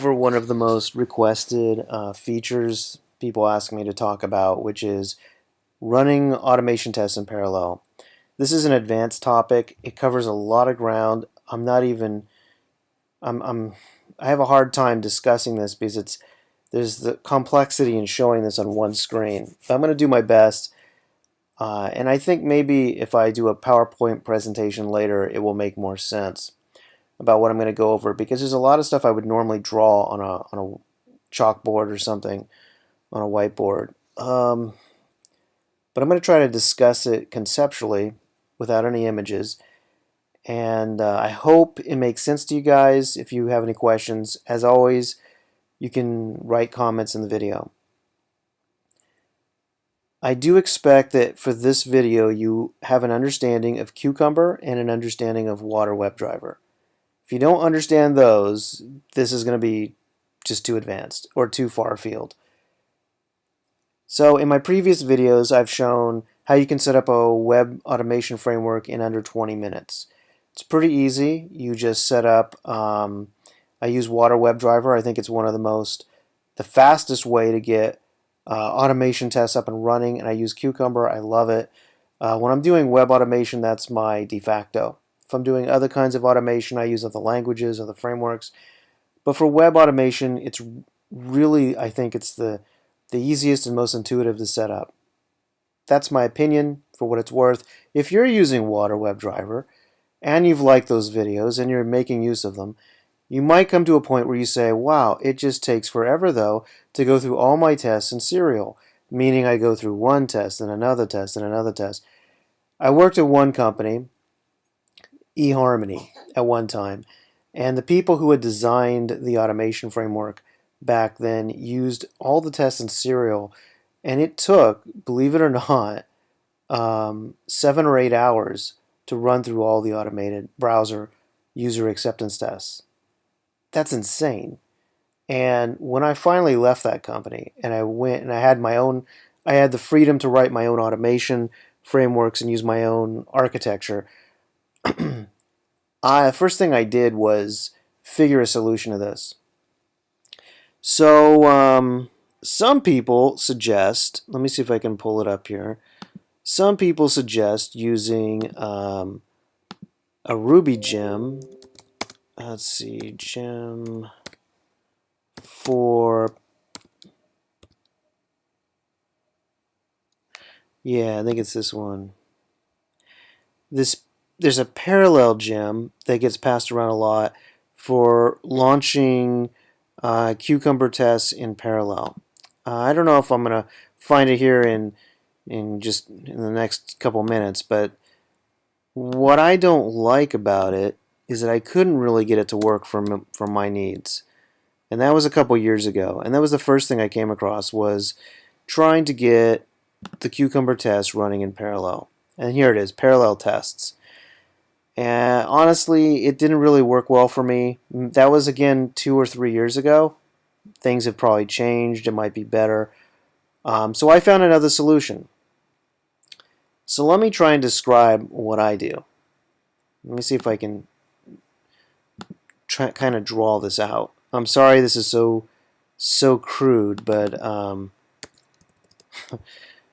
over one of the most requested features people ask me to talk about, which is running automation tests in parallel. This is an advanced topic. It covers a lot of ground. I have a hard time discussing this because there's the complexity in showing this on one screen. But I'm going to do my best. And I think maybe if I do a PowerPoint presentation later, it will make more sense about what I'm going to go over, because there's a lot of stuff I would normally draw on a chalkboard or something, on a whiteboard. But I'm going to try to discuss it conceptually without any images. And I hope it makes sense to you guys. If you have any questions, as always, you can write comments in the video. I do expect that for this video you have an understanding of Cucumber and an understanding of Watir Webdriver. If you don't understand those, this is going to be just too advanced or too far afield. So in my previous videos, I've shown how you can set up a web automation framework in under 20 minutes. It's pretty easy. You just set up, I use Watir Webdriver. I think it's one of the fastest way to get automation tests up and running, and I use Cucumber. I love it. When I'm doing web automation, that's my de facto. If I'm doing other kinds of automation, I use other languages, other frameworks. But for web automation, it's really, I think it's the easiest and most intuitive to set up. That's my opinion, for what it's worth. If you're using Watir Webdriver and you've liked those videos and you're making use of them, you might come to a point where you say, wow, it just takes forever though to go through all my tests in serial, meaning I go through one test and another test and another test. I worked at one company, eHarmony, at one time, and the people who had designed the automation framework back then used all the tests in serial, and it took, believe it or not, 7 or 8 hours to run through all the automated browser user acceptance tests. That's insane. And when I finally left that company and I went and I had the freedom to write my own automation frameworks and use my own architecture, first thing I did was figure a solution to this. So some people suggest, let me see if I can pull it up here. Some people suggest using a Ruby gem. Let's see, gem for, yeah, I think it's this one. There's a parallel gem that gets passed around a lot for launching Cucumber tests in parallel. I don't know if I'm going to find it here in the next couple minutes, but what I don't like about it is that I couldn't really get it to work for my needs. And that was a couple years ago. And that was the first thing I came across, was trying to get the Cucumber test running in parallel. And here it is, parallel tests. And honestly, it didn't really work well for me. That was, again, 2 or 3 years ago. Things have probably changed. It might be better. So I found another solution. So let me try and describe what I do. Let me see if I can kind of draw this out. I'm sorry this is so crude, but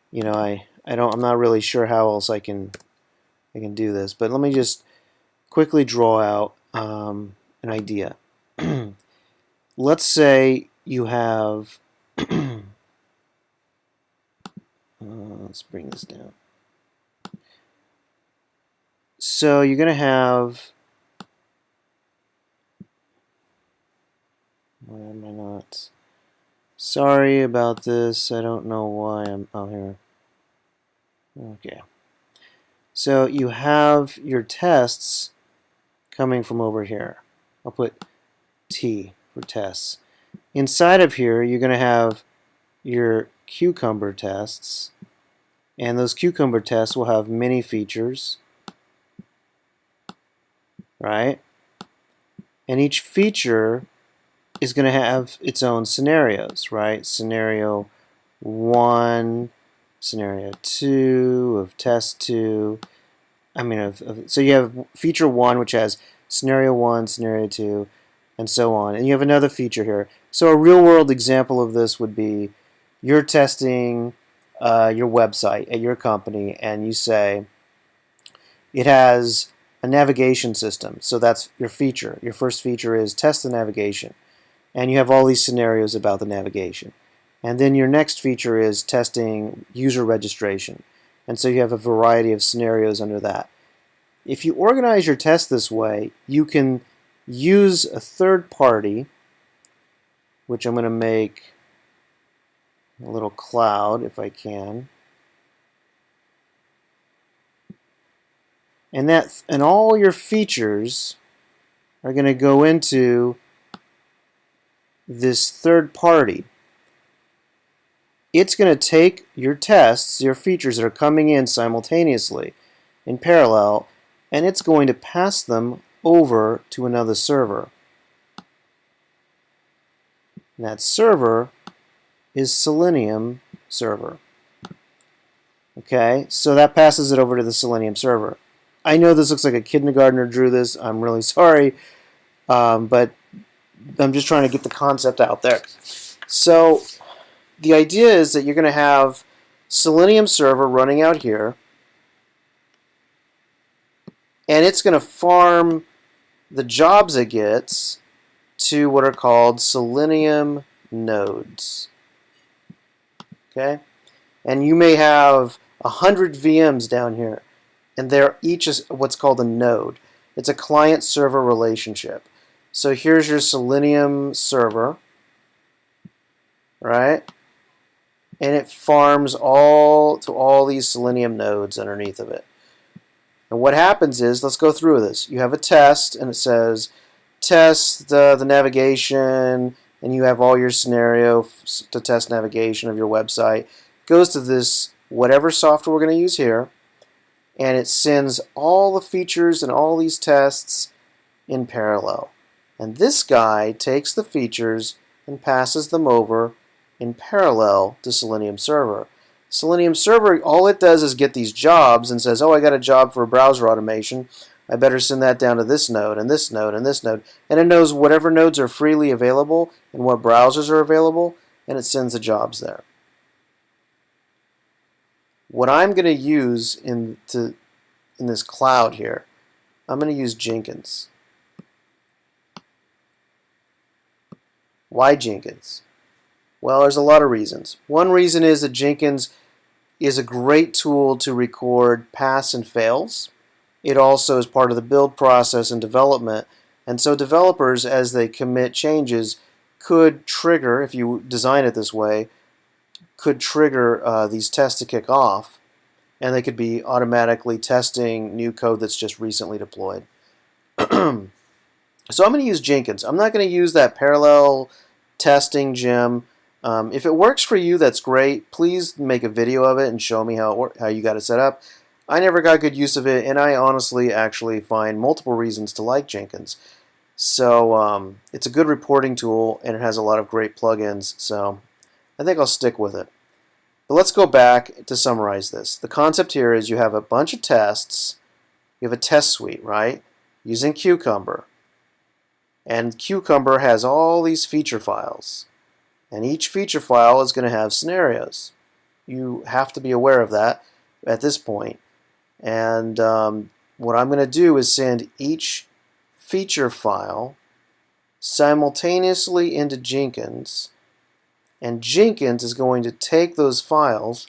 you know, I'm not really sure how else I can do this. But let me just quickly draw out an idea. Let's say you have let's bring this down. So you're going to have, why am I not? Sorry about this. I don't know why I'm out here. Okay. So you have your tests coming from over here. I'll put T for tests. Inside of here, you're going to have your Cucumber tests. And those Cucumber tests will have many features, right? And each feature is going to have its own scenarios, right? Scenario 1, scenario 2 of test 2. So you have feature 1, which has scenario 1, scenario 2, and so on. And you have another feature here. So a real-world example of this would be you're testing your website at your company, and you say it has a navigation system. So that's your feature. Your first feature is test the navigation. And you have all these scenarios about the navigation. And then your next feature is testing user registration. And so you have a variety of scenarios under that. If you organize your test this way, you can use a third party, which I'm going to make a little cloud if I can. And all your features are going to go into this third party. It's going to take your tests, your features that are coming in simultaneously, in parallel, and it's going to pass them over to another server. And that server is Selenium Server. Okay, so that passes it over to the Selenium Server. I know this looks like a kindergartner drew this. I'm really sorry, but I'm just trying to get the concept out there. So the idea is that you're going to have Selenium Server running out here, and it's going to farm the jobs it gets to what are called Selenium Nodes. Okay, and you may have 100 VMs down here, and they're each is what's called a node. It's a client-server relationship. So here's your Selenium Server, right? And it farms all to all these Selenium nodes underneath of it. And what happens is, let's go through this. You have a test, and it says, test the navigation, and you have all your scenario to test navigation of your website. It goes to this, whatever software we're going to use here, and it sends all the features and all these tests in parallel. And this guy takes the features and passes them over in parallel to Selenium Server. Selenium Server, all it does is get these jobs and says, oh, I got a job for browser automation. I better send that down to this node and this node and this node. And it knows whatever nodes are freely available and what browsers are available, and it sends the jobs there. What I'm going to use in this cloud here, I'm going to use Jenkins. Why Jenkins? Well, there's a lot of reasons. One reason is that Jenkins is a great tool to record pass and fails. It also is part of the build process and development. And so developers, as they commit changes, could trigger, if you design it this way, could trigger these tests to kick off. And they could be automatically testing new code that's just recently deployed. So I'm going to use Jenkins. I'm not going to use that parallel testing gem. If it works for you, that's great. Please make a video of it and show me how you got it set up. I never got good use of it, and I honestly actually find multiple reasons to like Jenkins. So it's a good reporting tool, and it has a lot of great plugins, so I think I'll stick with it. But let's go back to summarize this. The concept here is you have a bunch of tests. You have a test suite, right, using Cucumber. And Cucumber has all these feature files. And each feature file is going to have scenarios. You have to be aware of that at this point. And what I'm going to do is send each feature file simultaneously into Jenkins. And Jenkins is going to take those files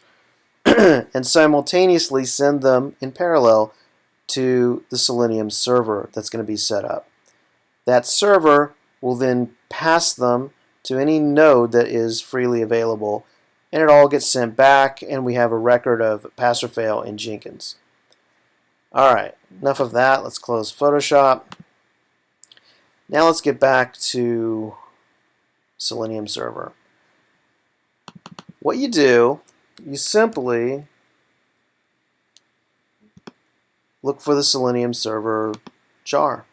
and simultaneously send them in parallel to the Selenium server that's going to be set up. That server will then pass them to any node that is freely available, and it all gets sent back, and we have a record of pass or fail in Jenkins. Alright, enough of that. Let's close Photoshop. Now let's get back to Selenium Server. What you do, you simply look for the Selenium Server jar.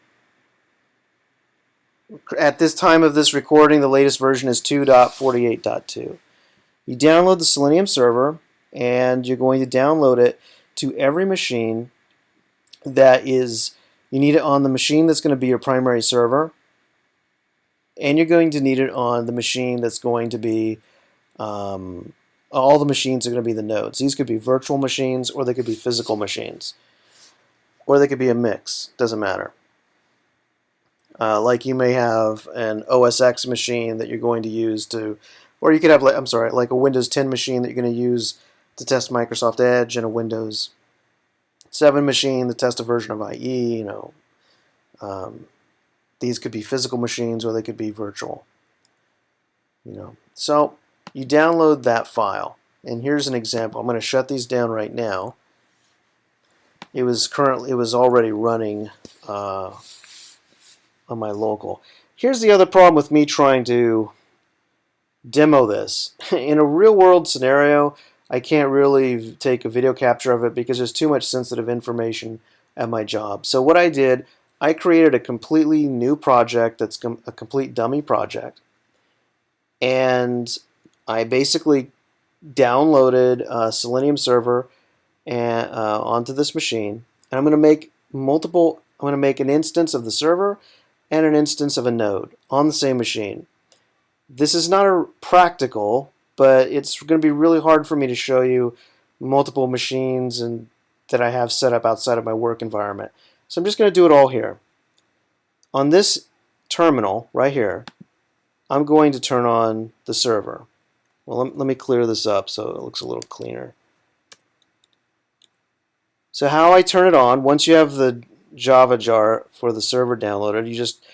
At this time of this recording, the latest version is 2.48.2. You download the Selenium Server, and you're going to download it to every machine that is, you need it on the machine that's going to be your primary server, and you're going to need it on the machine that's going to be, all the machines are going to be the nodes. These could be virtual machines, or they could be physical machines, or they could be a mix. Doesn't matter. Like you may have an OS X machine that you're going to use to, or you could have, like a Windows 10 machine that you're going to use to test Microsoft Edge, and a Windows 7 machine to test a version of IE. These could be physical machines, or they could be virtual. So you download that file, and here's an example. I'm going to shut these down right now. It was already running on my local. Here's the other problem with me trying to demo this. In a real-world scenario, I can't really take a video capture of it because there's too much sensitive information at my job. So what I did, I created a completely new project that's a complete dummy project, and I basically downloaded Selenium Server and onto this machine, and I'm going to make multiple. I'm going to make an instance of the server and an instance of a node on the same machine. This is not practical, but it's going to be really hard for me to show you multiple machines and that I have set up outside of my work environment. So I'm just going to do it all here. On this terminal right here, I'm going to turn on the server. Well, let me clear this up so it looks a little cleaner. So how I turn it on, once you have the Java jar for the server downloaded, you just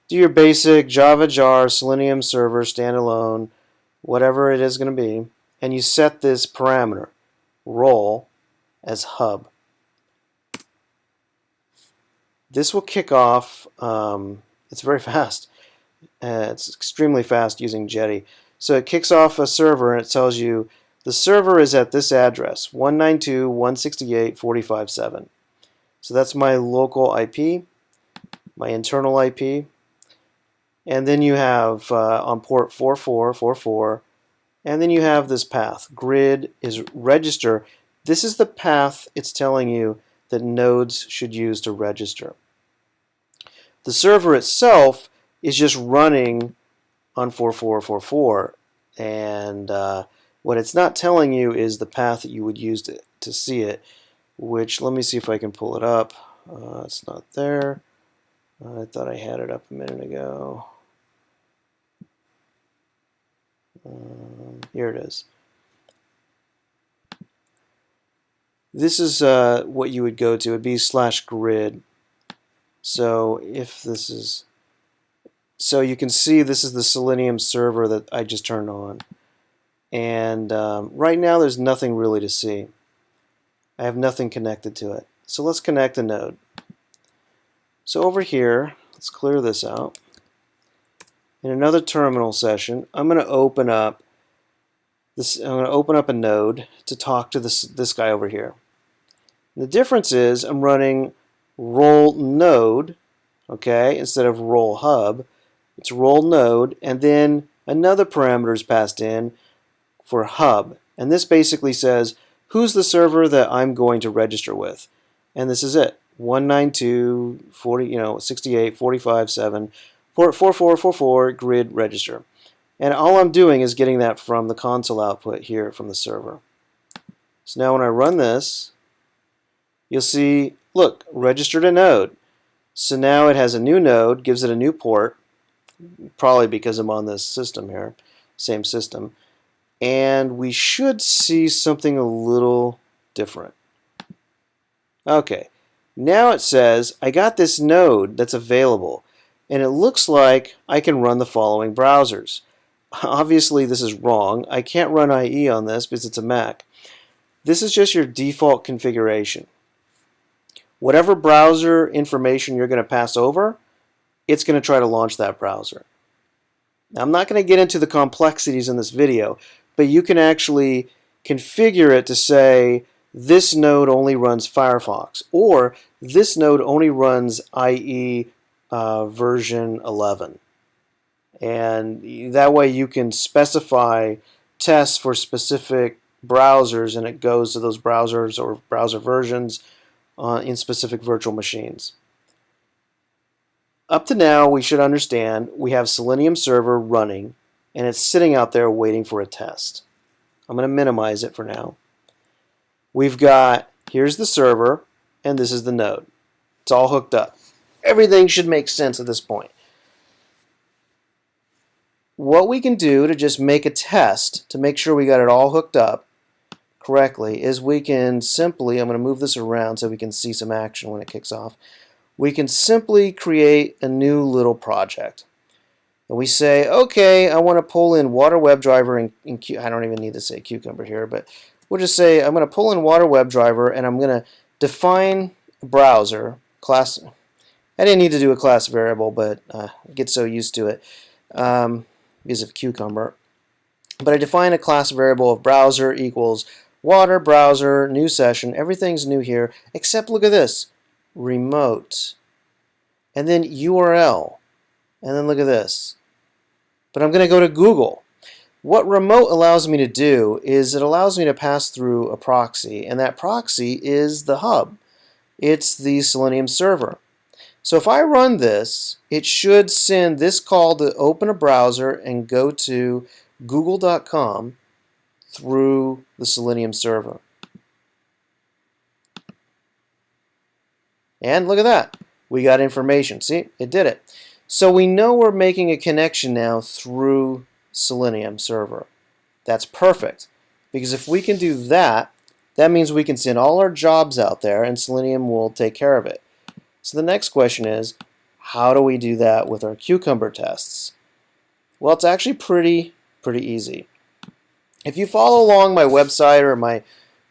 do your basic Java jar, Selenium Server, standalone, whatever it is going to be, and you set this parameter, role, as hub. This will kick off, it's very fast. It's extremely fast using Jetty. So it kicks off a server, and it tells you the server is at this address, 192.168.45.7. So that's my local IP, my internal IP. And then you have on port 4444, and then you have this path. Grid is register. This is the path it's telling you that nodes should use to register. The server itself is just running on 4444, and what it's not telling you is the path that you would use to see it, which, let me see if I can pull it up. It's not there. I thought I had it up a minute ago. Here it is. This is what you would go to. It would be /grid. So if this is, so you can see this is the Selenium server that I just turned on. And right now there's nothing really to see. I have nothing connected to it. So let's connect a node. So over here, let's clear this out. In another terminal session, I'm going to open up this. I'm going to open up a node to talk to this guy over here. And the difference is I'm running role node, okay, instead of role hub. It's role node, and then another parameter is passed in for hub. And this basically says who's the server that I'm going to register with, and this is it. 192.168.45.7, port 4444, grid register. And all I'm doing is getting that from the console output here from the server. So now when I run this, you'll see, look, registered a node. So now it has a new node, gives it a new port, probably because I'm on this system here, same system. And we should see something a little different. Okay. Now it says, I got this node that's available, and it looks like I can run the following browsers. Obviously, this is wrong. I can't run IE on this because it's a Mac. This is just your default configuration. Whatever browser information you're going to pass over, it's going to try to launch that browser. Now, I'm not going to get into the complexities in this video, but you can actually configure it to say, this node only runs Firefox, or this node only runs IE version 11. And that way you can specify tests for specific browsers, and it goes to those browsers or browser versions in specific virtual machines. Up to now, we should understand we have Selenium Server running, and it's sitting out there waiting for a test. I'm going to minimize it for now. We've got, here's the server, and this is the node. It's all hooked up. Everything should make sense at this point. What we can do to just make a test to make sure we got it all hooked up correctly is we can simply, I'm going to move this around so we can see some action when it kicks off. We can simply create a new little project. And we say, okay, I want to pull in Watir Webdriver and I don't even need to say Cucumber here, but we'll just say I'm going to pull in Watir Webdriver and I'm going to define a browser class. I didn't need to do a class variable, but I get so used to it because of Cucumber. But I define a class variable of browser equals Watir browser, new session. Everything's new here, except look at this, remote. And then URL. And then look at this. But I'm going to go to Google. What remote allows me to do is it allows me to pass through a proxy, and that proxy is the hub. It's the Selenium server. So if I run this, it should send this call to open a browser and go to google.com through the Selenium server. And look at that. We got information. See, it did it. So we know we're making a connection now through Selenium server. That's perfect. Because if we can do that, that means we can send all our jobs out there and Selenium will take care of it. So the next question is, how do we do that with our Cucumber tests? Well, it's actually pretty easy. If you follow along my website or my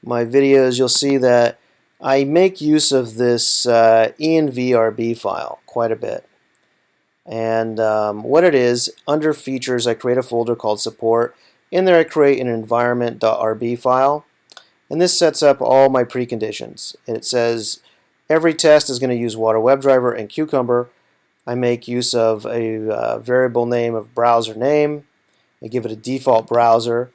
videos, you'll see that I make use of this envrb file quite a bit. And what it is, under features, I create a folder called support. In there I create an environment.rb file. And this sets up all my preconditions. And it says every test is going to use Watir Webdriver and Cucumber. I make use of a variable name of browser name. I give it a default browser.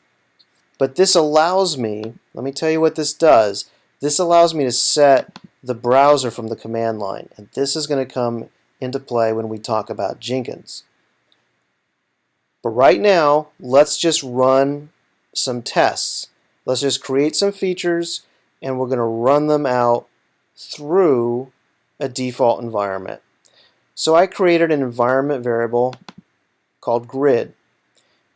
But this allows me, let me tell you what this does. This allows me to set the browser from the command line. And this is going to come into play when we talk about Jenkins. But right now, let's just run some tests. Let's just create some features and we're going to run them out through a default environment. So I created an environment variable called grid.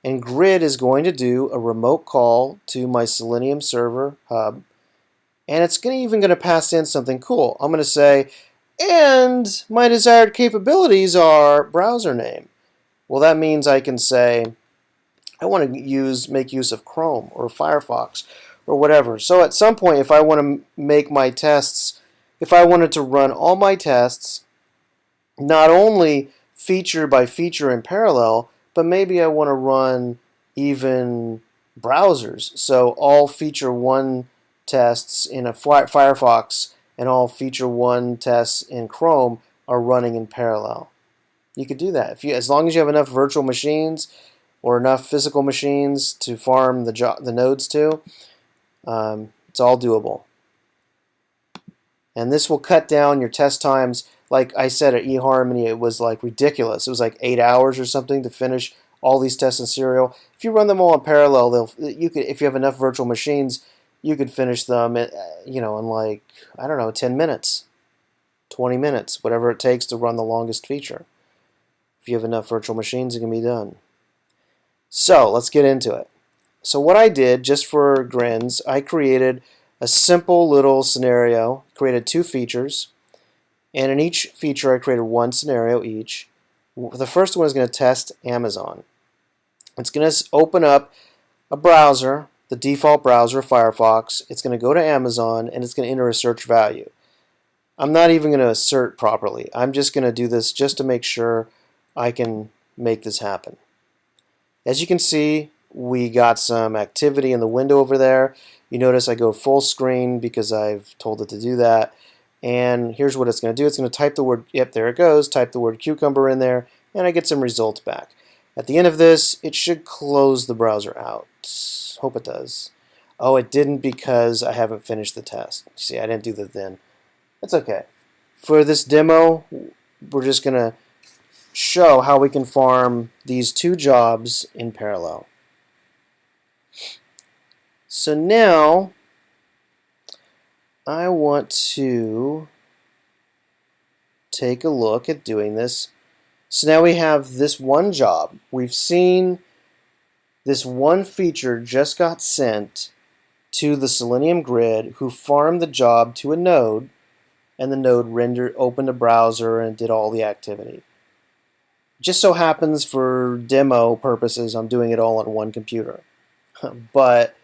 And grid is going to do a remote call to my Selenium server hub. And it's even going to pass in something cool. I'm going to say, and my desired capabilities are browser name. Well, that means I can say, I want to make use of Chrome or Firefox or whatever. So at some point, if I want to make my tests, if I wanted to run all my tests, not only feature by feature in parallel, but maybe I want to run even browsers. So all feature 1 tests in a Firefox and all feature 1 tests in Chrome are running in parallel. You could do that as long as you have enough virtual machines or enough physical machines to farm the nodes to. It's all doable. And this will cut down your test times. Like I said at eHarmony, it was like ridiculous. It was like 8 hours or something to finish all these tests in serial. If you run them all in parallel, if you have enough virtual machines, you could finish them, in like, I don't know, 10 minutes, 20 minutes, whatever it takes to run the longest feature. If you have enough virtual machines, it can be done. So let's get into it. So what I did, just for grins, I created a simple little scenario, created 2 features, and in each feature I created 1 scenario each. The first one is going to test Amazon. It's going to open up a browser, the default browser, Firefox. It's going to go to Amazon and it's going to enter a search value. I'm not even going to assert properly. I'm just going to do this just to make sure I can make this happen. As you can see, we got some activity in the window over there. You notice I go full screen because I've told it to do that. And here's what it's going to do. It's going to type the word, yep, there it goes, type the word cucumber in there, and I get some results back. At the end of this, it should close the browser out. Hope it does. Oh, it didn't because I haven't finished the test. See, I didn't do the then. That's okay. For this demo, we're just going to show how we can farm these two jobs in parallel. So now I want to take a look at doing this. So now we have this one job. We've seen this one feature just got sent to the Selenium grid, who farmed the job to a node, and the node opened a browser and did all the activity. Just so happens for demo purposes I'm doing it all on one computer. But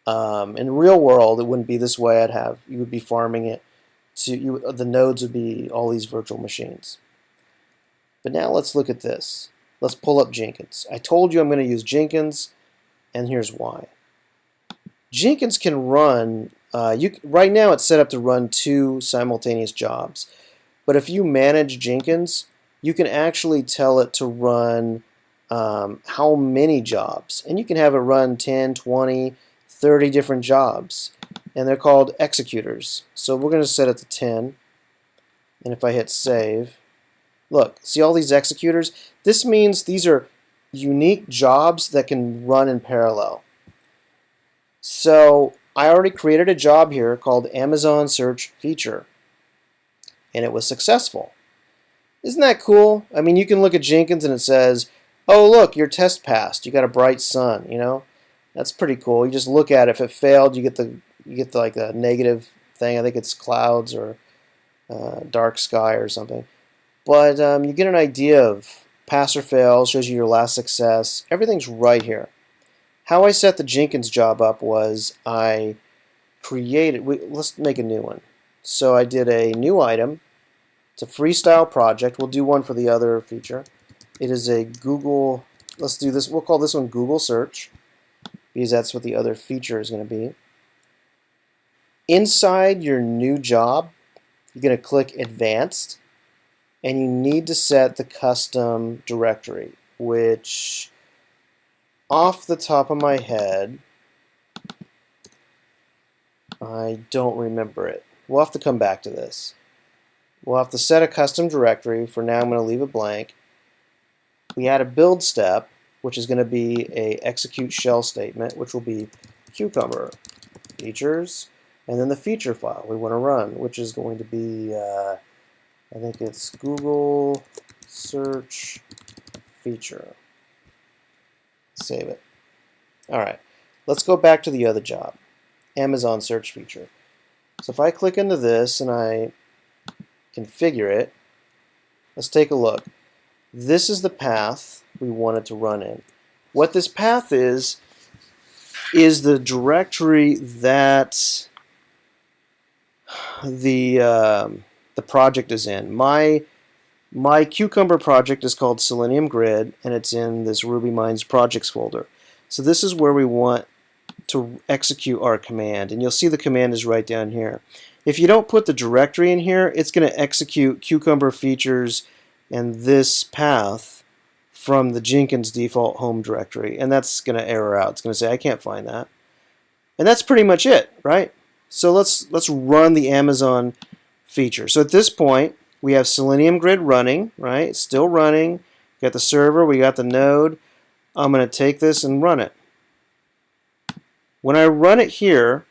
in the real world it wouldn't be this way. You would be farming it to the nodes would be all these virtual machines. But now let's look at this. Let's pull up Jenkins. I told you I'm going to use Jenkins, and here's why. Jenkins can run, right now it's set up to run 2 simultaneous jobs. But if you manage Jenkins, you can actually tell it to run how many jobs. And you can have it run 10, 20, 30 different jobs. And they're called executors. So we're going to set it to 10. And if I hit save, look, see all these executors? This means these are unique jobs that can run in parallel. So I already created a job here called Amazon Search Feature, and it was successful. Isn't that cool? I mean, you can look at Jenkins and it says, oh look, your test passed. You got a bright sun, you know? That's pretty cool. You just look at it. If it failed, you get like a negative thing. I think it's clouds or dark sky or something. But you get an idea of pass or fail, shows you your last success. Everything's right here. How I set the Jenkins job up was let's make a new one. So I did a new item. It's a freestyle project. We'll do one for the other feature. It is a Google, let's do this, we'll call this one Google Search, because that's what the other feature is going to be. Inside your new job, you're going to click Advanced, and you need to set the custom directory, which off the top of my head, I don't remember it. We'll have to come back to this. We'll have to set a custom directory. For now, I'm going to leave it blank. We add a build step, which is going to be a execute shell statement, which will be cucumber features, and then the feature file we want to run, which is going to be, I think it's Google Search Feature. Save it. All right, let's go back to the other job, Amazon Search Feature. So if I click into this and I configure it, let's take a look. This is the path we want it to run in. What this path is the directory that the project is in. My Cucumber project is called Selenium Grid, and it's in this RubyMines projects folder. So this is where we want to execute our command, and you'll see the command is right down here. If you don't put the directory in here, it's going to execute Cucumber features and this path from the Jenkins default home directory, and that's going to error out. It's going to say, I can't find that. And that's pretty much it, right? So let's run the Amazon feature. So at this point, we have Selenium Grid running, right? It's still running. We got the server, we got the node. I'm going to take this and run it. When I run it here,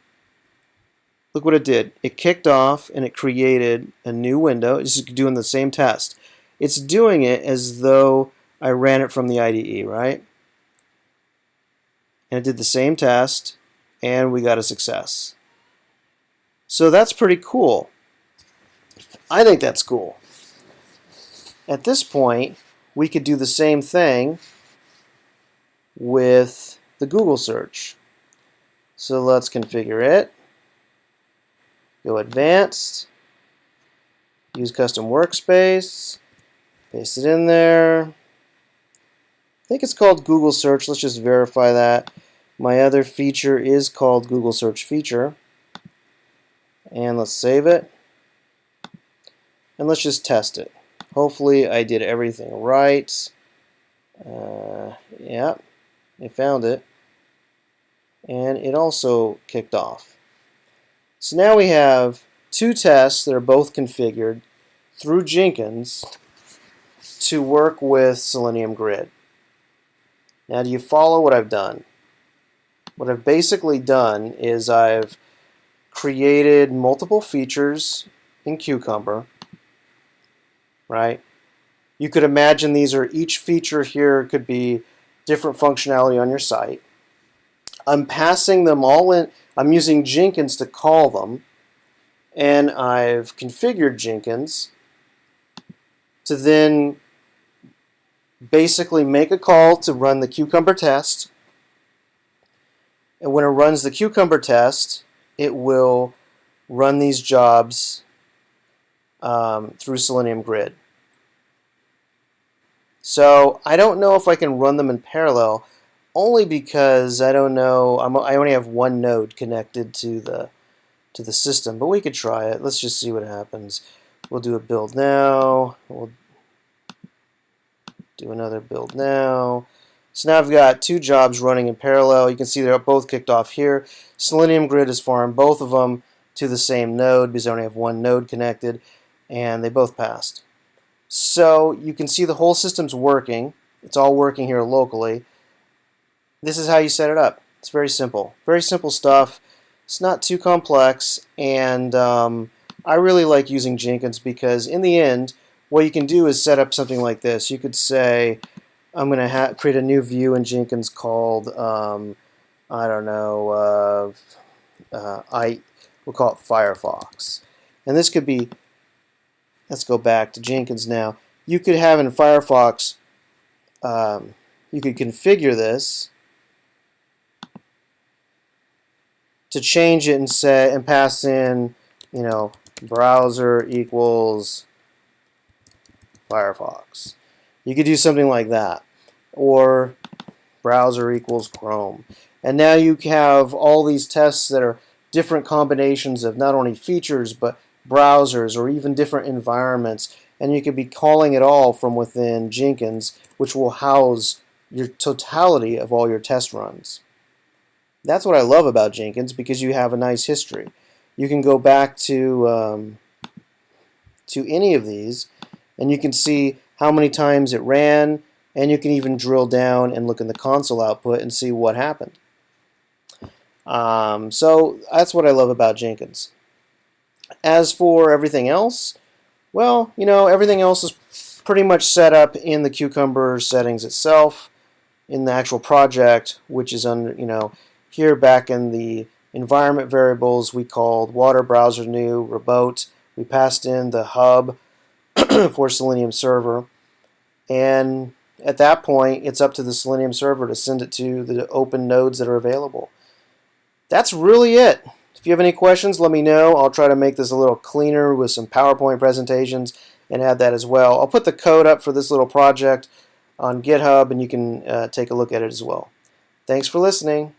look what it did. It kicked off and it created a new window. It's just doing the same test. It's doing it as though I ran it from the IDE, right? And it did the same test, and we got a success. So that's pretty cool. I think that's cool. At this point, we could do the same thing with the Google search. So let's configure it. Go advanced. Use custom workspace. Paste it in there. I think it's called Google search. Let's just verify that. My other feature is called Google search feature. And let's save it. And let's just test it. Hopefully I did everything right. Yeah, I found it. And it also kicked off. So now we have two tests that are both configured through Jenkins. to work with Selenium Grid. Now, do you follow what I've done? What I've basically done is I've created multiple features in Cucumber, right? You could imagine each feature here could be different functionality on your site. I'm passing them all in. I'm using Jenkins to call them, and I've configured Jenkins to then basically make a call to run the Cucumber test. And when it runs the Cucumber test, it will run these jobs through Selenium Grid. So I don't know if I can run them in parallel, only because I don't know. I only have one node connected to the system, but we could try it. Let's just see what happens. We'll do a build now. We'll do another build now. So now I've got two jobs running in parallel. You can see they're both kicked off here. Selenium Grid has farmed both of them to the same node because I only have one node connected, and they both passed. So you can see the whole system's working. It's all working here locally. This is how you set it up. It's very simple. Very simple stuff. It's not too complex, and I really like using Jenkins because in the end, what you can do is set up something like this. You could say, I'm going to create a new view in Jenkins called, I don't know, we'll call it Firefox. And this could be, let's go back to Jenkins now. You could have in Firefox, you could configure this to change it and pass in, browser equals Firefox. You could do something like that, or browser equals Chrome. And now you have all these tests that are different combinations of not only features but browsers or even different environments, and you could be calling it all from within Jenkins, which will house your totality of all your test runs. That's what I love about Jenkins, because you have a nice history. You can go back to any of these, and you can see how many times it ran, and you can even drill down and look in the console output and see what happened. So that's what I love about Jenkins. As for everything else, well, everything else is pretty much set up in the Cucumber settings itself, in the actual project, which is under, here back in the environment variables we called water browser new remote. We passed in the hub for Selenium Server, and at that point it's up to the Selenium Server to send it to the open nodes that are available. That's really it. If you have any questions, let me know. I'll try to make this a little cleaner with some PowerPoint presentations and add that as well. I'll put the code up for this little project on GitHub, and you can take a look at it as well. Thanks for listening.